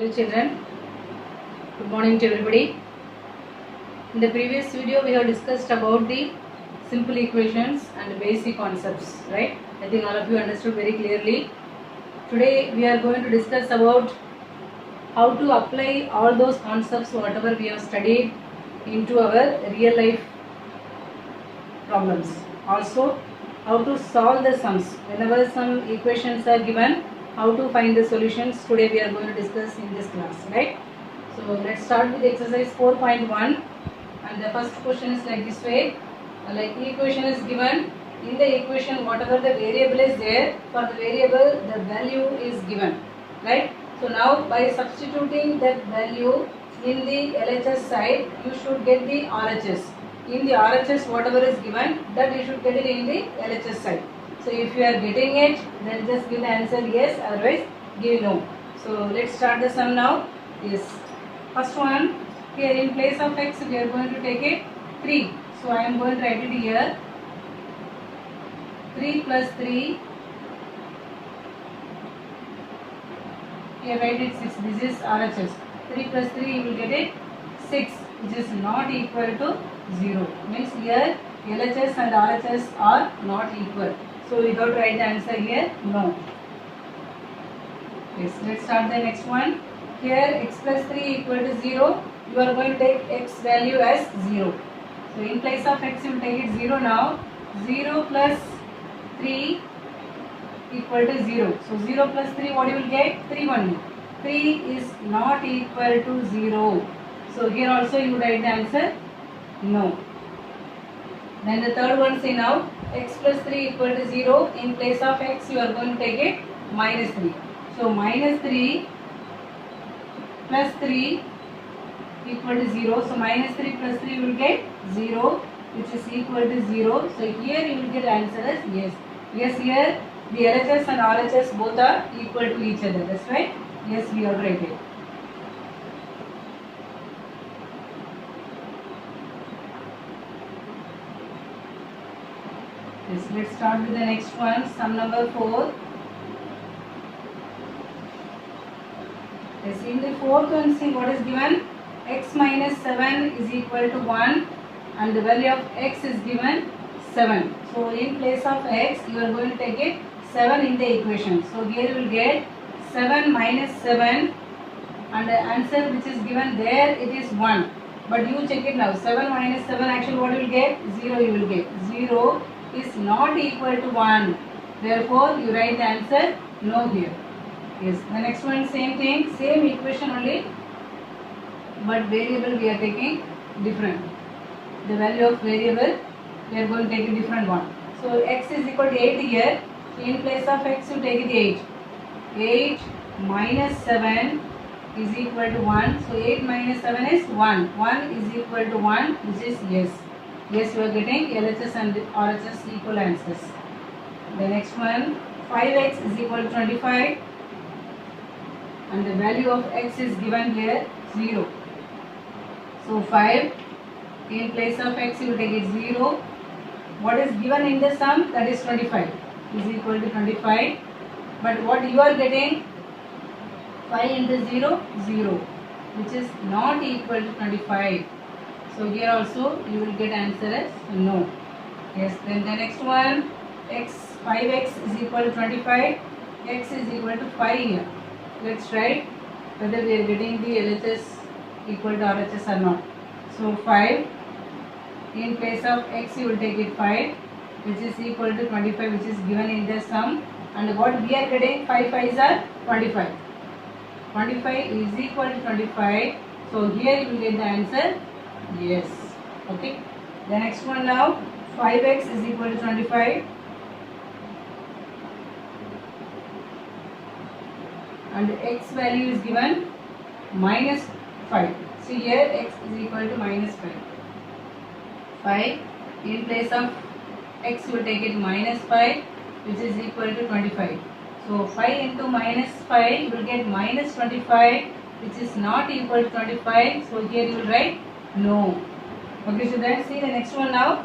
Hello children, good morning to everybody. In the previous video we have discussed about the simple equations and basic concepts, right? I think all of you understood very clearly. Today we are going to discuss about how to apply all those concepts whatever we have studied into our real life problems. Also how to solve the sums. Whenever some equations are given, how to find the solutions, today we are going to discuss in this class, right? So let's start with exercise 4.1, and the first question is like this way. Like equation is given, in the equation whatever the variable is there, for the variable the value is given, right? So now by substituting that value in the LHS side, you should get the RHS. In the RHS whatever is given, that you should get it in the LHS side. So if you are getting it, then just give the answer yes, otherwise give no. So let's start the sum now. Yes. First one, here in place of x we are going to take it 3. So I am going to write it here. 3 plus 3. Here write it 6. This is RHS. 3 plus 3 you will get it 6, which is not equal to 0. Means here LHS and RHS are not equal. So we got to write the answer here no. Yes, let's start the next one. Here x plus 3 equal to 0. You are going to take x value as 0. So in place of x you will take it 0 now. 0 plus 3 equal to 0. So 0 plus 3 what you will get? 3 only. 3 is not equal to 0. So here also you write the answer no. Then the third one, say now x plus 3 equal to 0. In place of x you are going to take it minus 3. So minus 3 plus 3 equal to 0. So minus 3 plus 3 you will get 0, which is equal to 0. So here you will get answer as yes. Yes, here the LHS and RHS both are equal to each other. That's right. Yes, we have write it. Yes, let's start with the next one. Sum number 4. Yes, in the fourth one, see what is given. X minus 7 is equal to 1 and the value of x is given 7. So in place of x you are going to take it 7 in the equation. So here you will get 7 minus 7 and the answer which is given there it is 1. But you check it now. 7 minus 7 actually what you will get? 0 you will get. 0 is not equal to 1. Therefore you write the answer no here. Yes. The next one same thing. Same equation only. But variable we are taking different. The value of variable we are going to take a different one. So x is equal to 8 here. So in place of x you take it 8. 8 minus 7 is equal to 1. So 8 minus 7 is 1. 1 is equal to 1, which is yes. Yes, you are getting LHS and RHS equal answers. The next one, 5x is equal to 25 and the value of x is given here 0. So 5 in place of x you take it 0. What is given in the sum, that is 25 is equal to 25. But what you are getting, 5 into 0, 0, which is not equal to 25. So here also you will get answer as no. Yes, then the next one, 5x is equal to 25, x is equal to 5 here. Let's write whether we are getting the LHS equal to RHS or not. So 5, in place of x you will take it 5, which is equal to 25, which is given in the sum. And what we are getting, 5 5s are 25. 25 is equal to 25. So here you will get the answer yes. Okay. The next one now, 5x is equal to 25 and x value is given minus 5. See here x is equal to minus 5. 5 in place of x you will take it minus 5, which is equal to 25. So 5 into minus 5 you will get minus 25, which is not equal to 25. So here you will write no. Okay, so then see the next one now.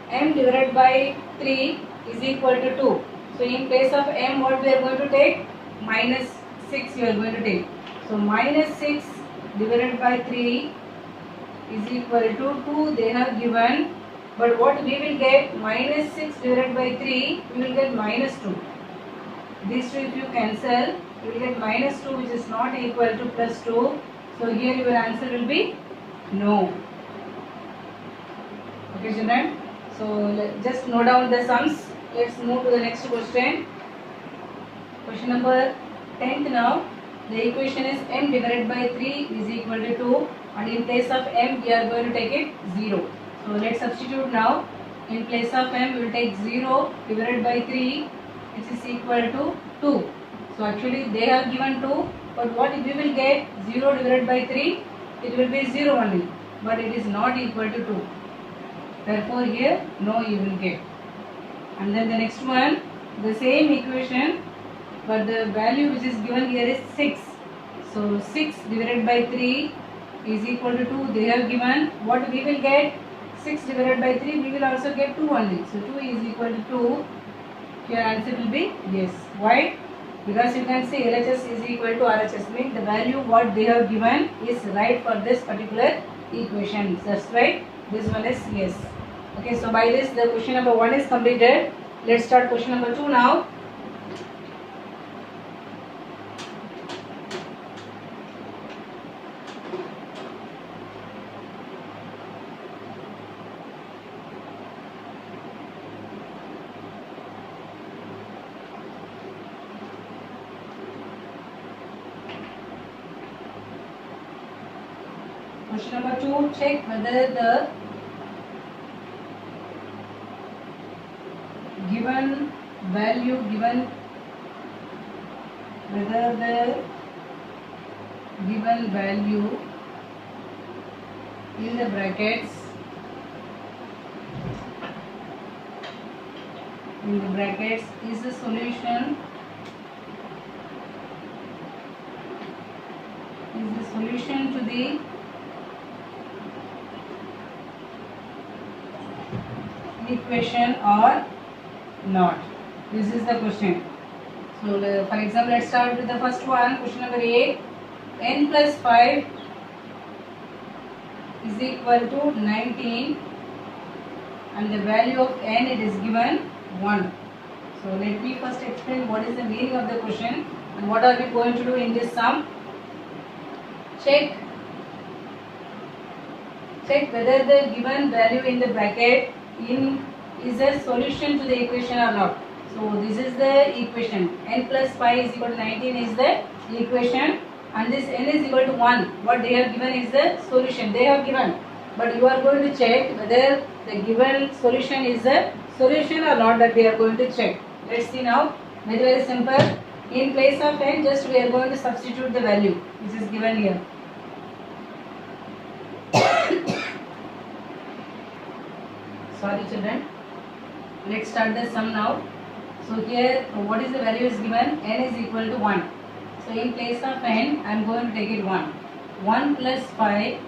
M divided by 3 is equal to 2. So in place of m what we are going to take? Minus 6 you are going to take. So minus 6 divided by 3 is equal to 2 they have given. But what we will get? Minus 6 divided by 3, we will get minus 2. These two if you cancel, you will get minus 2 which is not equal to plus 2. So here your answer will be no. Okay children. So just note down the sums. Let's move to the next question. Question number 10th now. The equation is m divided by 3 is equal to 2, and in place of m we are going to take it 0. So let's substitute now. In place of m we will take 0 divided by 3 which is equal to 2. So actually they have given 2, but what we will get? 0 divided by 3, it will be 0 only, but it is not equal to 2. Therefore here no you will get. And then the next one, the same equation, but the value which is given here is 6. So 6 divided by 3 is equal to 2 they have given. What we will get? 6 divided by 3 we will also get 2 only. So 2 is equal to 2. Your answer will be yes. Why? Because you can say LHS is equal to RHS, means the value what they have given is right for this particular equation. That's right. This one is yes. Okay, so by this the question number 1 is completed. Let's start question number 2 now. Question number 2, check whether the given value in the brackets is the solution to the equation or not. This is the question. So for example, let's start with the first one. Question number 8. N plus 5 is equal to 19, and the value of n it is given 1. So let me first explain what is the meaning of the question and what are we going to do in this sum. Check whether the given value in the bracket is a solution to the equation or not. So this is the equation. N plus 5 is equal to 19 is the equation, and this n is equal to 1. What they have given is the solution they have given. But you are going to check whether the given solution is a solution or not, that we are going to check. Let's see now. Very very simple. In place of n, just we are going to substitute the value which is given here. Sorry children. Let's start the sum now. So here what is the value is given? N is equal to 1. So in place of n, I am going to take it 1. 1 plus 5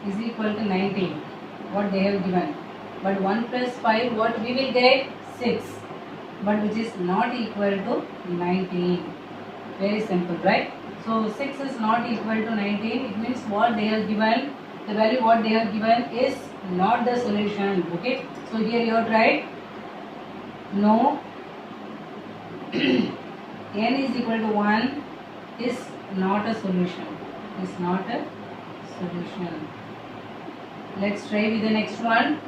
is equal to 19. What they have given. But 1 plus 5, what we will get? 6. But which is not equal to 19. Very simple, right? So 6 is not equal to 19. It means what they have given, the value what they have given is not the solution. Okay. So here you have tried. No. N is equal to 1 is not a solution. Is not a solution. Let's try with the next one.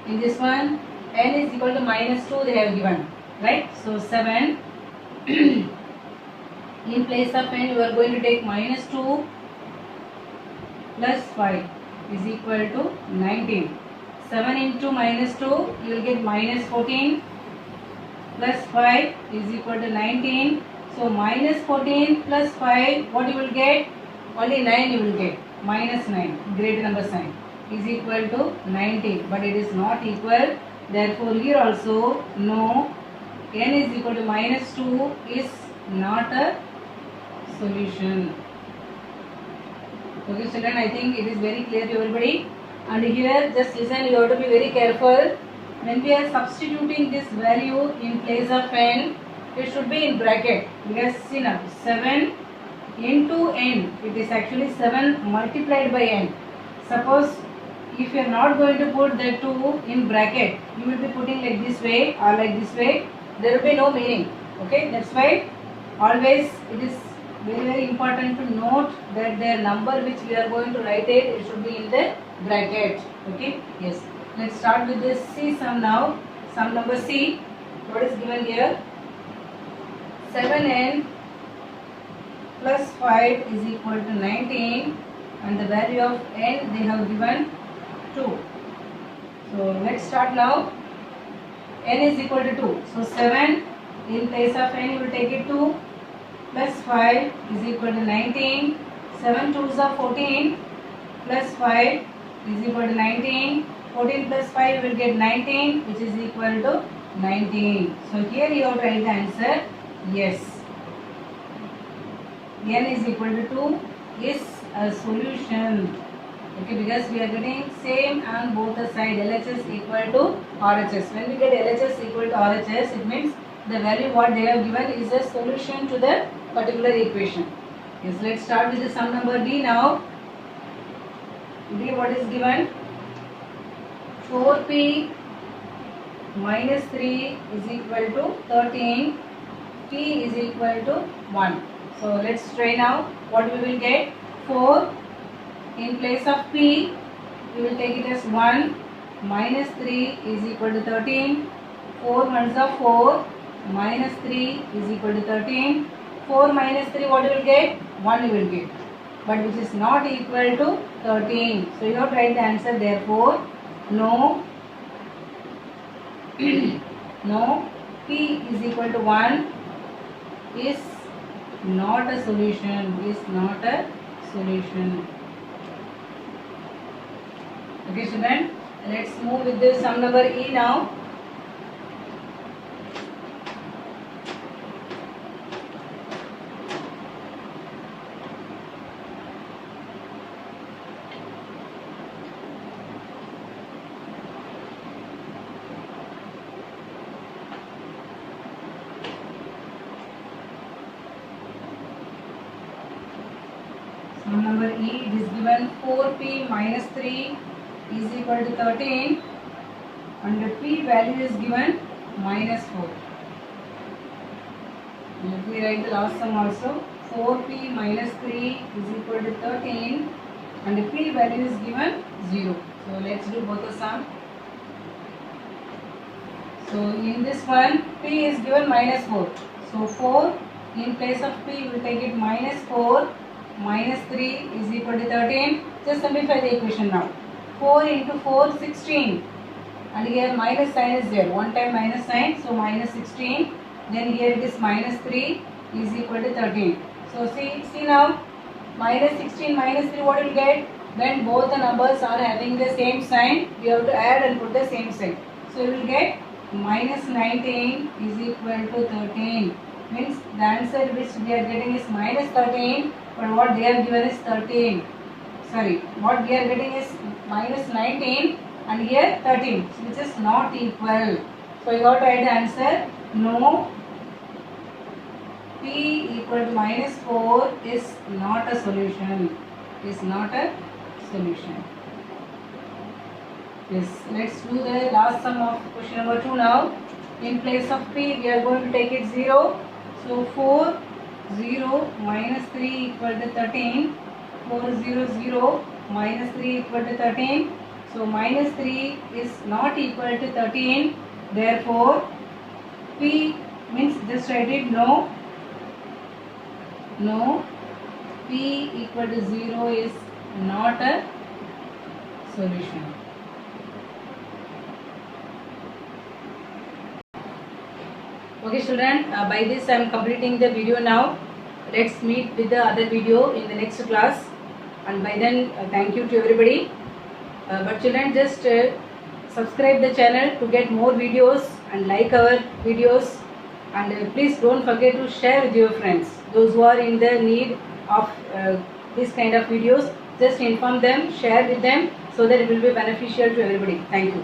In this one, n is equal to minus 2 they have given. Right? So 7. In place of n, you are going to take minus 2 plus 5 is equal to 19. 7 into minus 2, you will get minus 14 plus 5 is equal to 19. So minus 14 plus 5, what you will get? Only 9 you will get. Minus 9, greater number sign, is equal to 90. But it is not equal. Therefore here also no. N is equal to minus 2 is not a solution. Okay children, I think it is very clear to everybody. And here just listen, you have to be very careful. When we are substituting this value in place of n, it should be in bracket. Because see now, 7 into n. It is actually 7 multiplied by n. Suppose if you are not going to put the 2 in bracket, you will be putting like this way or like this way. There will be no meaning. Okay, that's why always it is very important to note that the number which we are going to write it should be in the bracket. Okay, yes. Let's start with this C sum now. Sum number C. What is given here? 7n plus 5 is equal to 19, and the value of n they have given 2. So let's start now. N is equal to 2. So 7 in place of n you will take it 2 plus 5 is equal to 19. 7 2s are 14 plus 5 is equal to 19. 14 plus 5 will get 19, which is equal to 19. So here you have to write the answer yes. N is equal to 2 is a solution. Okay, because we are getting same on both the side. LHS equal to RHS. When we get LHS equal to RHS, it means the value what they have given is a solution to the particular equation. Yes, let's start with the sum number D now. D, what is given? 4p minus 3 is equal to 13. P is equal to 1. So let's try now. What we will get? 4 in place of p, we will take it as 1 minus 3 is equal to 13. 4 ones are 4 minus 3 is equal to 13. 4 minus 3 what you will get? 1 you will get, but which is not equal to 13. So you have to write the answer. Therefore no no p is equal to 1 is not a solution. Is not a solution. Okay, student, let's move with the sum number E now. Sum number E, it is given 4p minus 3 is equal to 13, and the p value is given minus 4. Let me write the last sum also. 4p minus 3 is equal to 13, and the p value is given 0. So let's do both the sum. So in this one, p is given minus 4. So 4 in place of p, we will take it minus 4 minus 3 is equal to 13. Just simplify the equation now. 4 into 4, 16, and here minus sign is there. One time minus sign, so minus 16. Then here it is minus 3 is equal to 13. So see now, minus 16 minus 3 what you will get? When both the numbers are having the same sign, we have to add and put the same sign. So you will get minus 19 is equal to 13. Means the answer which we are getting is minus 13, but what they are given is 13. Sorry, what we are getting is minus 19 and here 13, which is not equal. So you got to write the answer. No, p equal to minus 4 is not a solution. Is not a solution. Yes, let's do the last sum of question number 2 now. In place of p, we are going to take it 0. So 4, 0 minus 3 equal to 13. 4, 0, 0 minus 3 equal to 13. So minus 3 is not equal to 13. Therefore, p means just write it no. No, p equal to 0 is not a solution. Okay, student, by this I am completing the video now. Let's meet with the other video in the next class, and by then thank you to everybody. But children, just subscribe the channel to get more videos and like our videos, and please don't forget to share with your friends. Those who are in the need of this kind of videos, just inform them, share with them, so that it will be beneficial to everybody. Thank you.